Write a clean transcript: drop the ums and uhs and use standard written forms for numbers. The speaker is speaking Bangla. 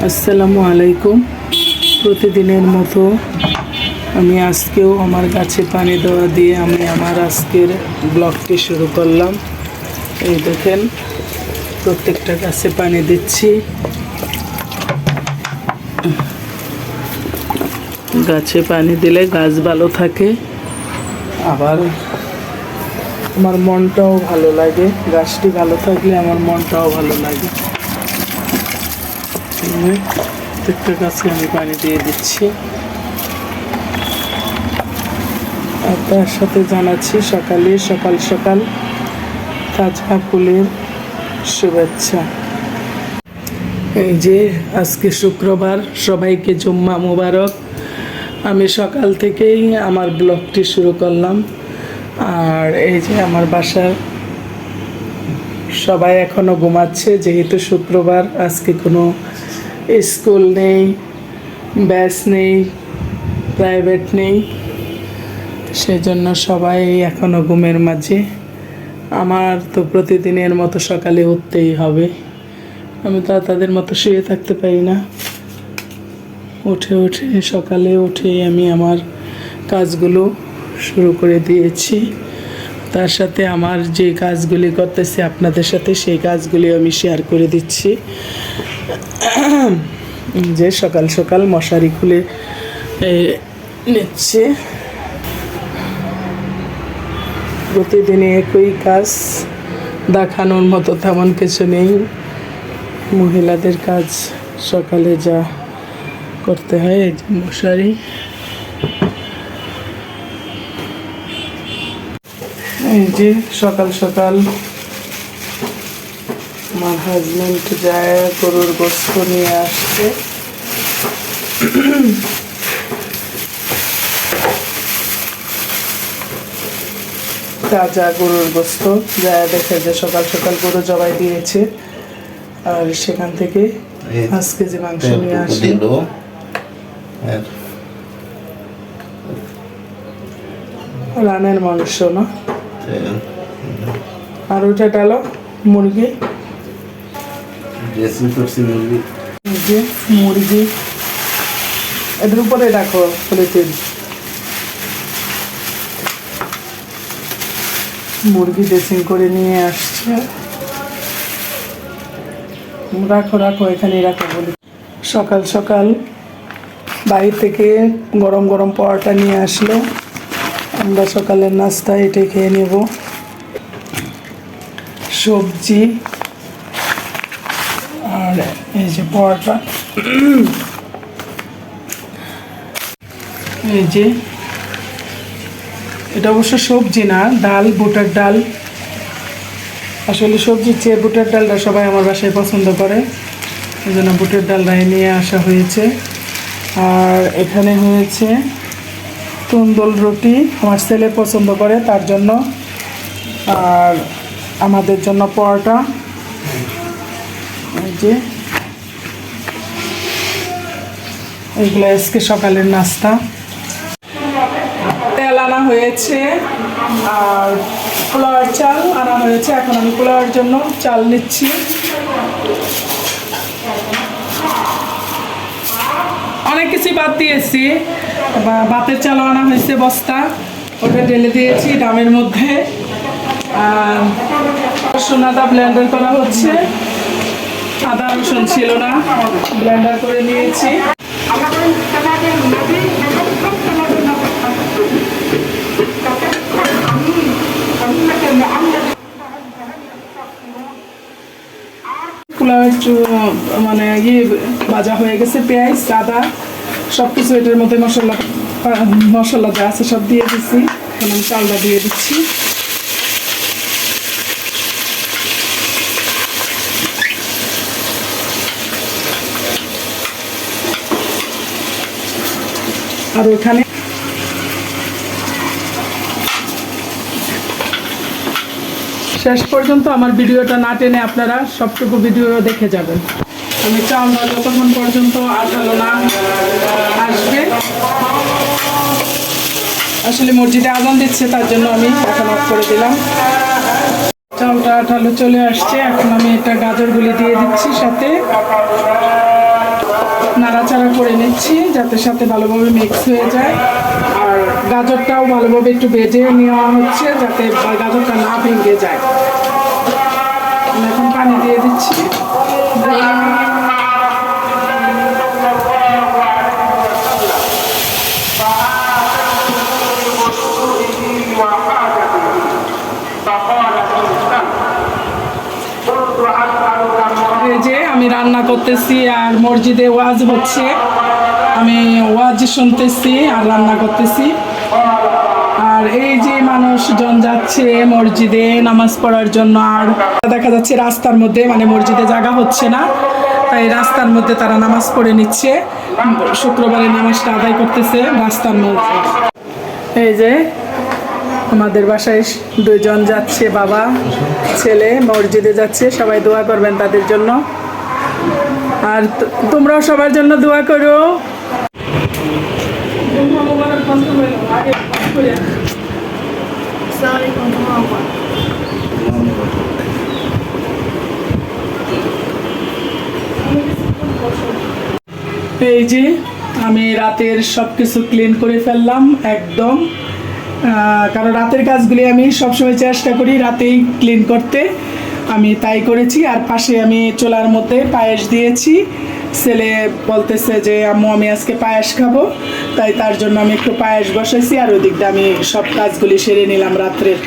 আসসালামু আলাইকুম। প্রতিদিনের মতো আমি আজকেও আমার গাছে পানি দেওয়া দিয়ে আমি আমার আজকের ব্লগটি শুরু করলাম। এই দেখেন, প্রত্যেকটা গাছে পানি দিচ্ছি। গাছে পানি দিলে গাছ ভালো থাকে, আবার আমার মনটাও ভালো লাগে। গাছটি ভালো থাকলে আমার মনটাও ভালো লাগে। প্রত্যেকটা গাছে আমি পানি দিয়ে দিচ্ছি। আর তার সাথে জানাচ্ছি সকাল সকাল তাজা ফুলের শুভেচ্ছা। এই যে আজকে শুক্রবার, সবাইকে জুম্মা মুবারক। আমি সকাল থেকেই আমার ব্লগটি শুরু করলাম। আর এই যে আমার বাসার সবাই এখনো ঘুমাচ্ছে, যেহেতু শুক্রবার। আজকে কোনো স্কুল নেই, ব্যাচ নেই, প্রাইভেট নেই, সেজন্য সবাই এখনো ঘুমের মাঝে। আমার তো প্রতিদিনের মতো সকালে উঠতেই হবে। আমি তো তাদের মতো শুয়ে থাকতে পারি না। সকালে উঠে আমি আমার কাজগুলো শুরু করে দিয়েছি। তার সাথে আমার যে কাজগুলি করতেছি আপনাদের সাথে, সেই কাজগুলি আমি শেয়ার করে দিচ্ছি। যে সকাল সকাল মশারি খুলে নিচ্ছে। প্রতিদিনে একই কাজ, দেখানোর মতো তেমন কিছু নেই। মহিলাদের কাজ সকালে যা করতে হয়, এই যে মশারি। এই যে সকাল সকাল আমার হাজবেন্ড যায় গরুর গোস্ত নিয়ে আসছে। তাজা গরুর গোস্ত যায়, দেখে যে সকাল সকাল গরু জবাই দিয়েছে। আর সেখান থেকে আজকে যে মাংস নিয়ে আসলো, রানের মাংস না, আর ওটা ডালো মুরগি, মুরগি এদের উপরে রাখো পলিথিন। মুরগি ড্রেসিং করে নিয়ে আসছে। রাখো এখানেই রাখো বলি। সকাল সকাল বাইরে থেকে গরম গরম পরোটা নিয়ে আসলো। আমরা সকালের নাস্তা এটাই খেয়ে নেব। সবজি আর এই যে পরোটা। এই যে এটা অবশ্য সবজি না, ডাল, বুটের ডাল। আসলে সবজির চেয়ে বুটের ডালটা সবাই আমার বাসায় পছন্দ করে, এই জন্য বুটের ডালটাই নিয়ে আসা হয়েছে। আর এখানে হয়েছে তন্দুর রুটি, আমার ছেলে পছন্দ করে তার জন্য। আর আমাদের জন্য পরোটা। এই যে এগুলো আজকে সকালের নাস্তা। তেল আনা হয়েছে আর পোলাওয়ের চাল আনা হয়েছে। এখন আমি পোলাওয়ের জন্য চাল নিচ্ছি। অনেক কিছুই বাদ দিয়েছি। ভাতের চালও আনা হয়েছে বস্তা, ওটা ঢেলে দিয়েছি ডামের মধ্যে। আর রসুন আদা ব্লেন্ডার করা হচ্ছে। আদা রসুন ছিল না, ব্লেন্ডার করে নিয়েছি। পোলাওয়ের মানে ভাজা হয়ে গেছে। পেঁয়াজ, আদা সব কিছু এটার মধ্যে মশলা যা আছে সব দিয়ে দিচ্ছি। এখন আমি চালটা দিয়ে দিচ্ছি। আর ওখানে শেষ পর্যন্ত আমার ভিডিওটা না টেনে আপনারা সবটুকু ভিডিও দেখে যাবেন। আমি চালটা যতক্ষণ পর্যন্ত আঠালো না আসবে, আসলে মসজিদে আজান দিচ্ছে তার জন্য আমি এখন অফ করে দিলাম। চালটা আঠালো চলে আসছে। এখন আমি এটা গাজরগুলি দিয়ে দিচ্ছি সাথে। নাড়াচাড়া করে নিচ্ছি যাতে সাথে ভালোভাবে মিক্স হয়ে যায়। আর গাজরটাও ভালোভাবে একটু ভেজে নেওয়া হচ্ছে যাতে গাজরটা না ভেঙে যায়। আমি এখন পানি দিয়ে দিচ্ছি। এই যে আমি রান্না করতেছি আর মসজিদে ওয়াজ হচ্ছে, আমি ওয়াজ শুনতেছি আর রান্না করতেছি। আর এই যে মানুষজন যাচ্ছে মসজিদে নামাজ পড়ার জন্য, আর দেখা যাচ্ছে রাস্তার মধ্যে, মানে মসজিদে জায়গা হচ্ছে না তাই রাস্তার মধ্যে তারা নামাজ পড়ে নিচ্ছে, শুক্রবারের নামাজটা আদায় করতেছে রাস্তার মধ্যে। এই যে আমাদের বাসায় দুইজন যাচ্ছে, বাবা ছেলে মসজিদে যাচ্ছে, সবাই দোয়া করবেন তাদের জন্য। আর তোমরাও সবার জন্য দোয়া করো। এই যে আমি রাতের সব কিছু ক্লিন করে ফেললাম একদম, কারণ রাতের কাজগুলি আমি সবসময় চেষ্টা করি রাতেই ক্লিন করতে, আমি তাই করেছি। আর পাশে আমি চুলার মধ্যে পায়েস দিয়েছি, ছেলে বলতেছে যে আম্মু আমি আজকে পায়েস খাবো, তাই তার জন্য আমি একটু পায়েস বসাইছি। আর ওই দিকটা আমি সব কাজগুলি সেরে নিলাম রাত্রের।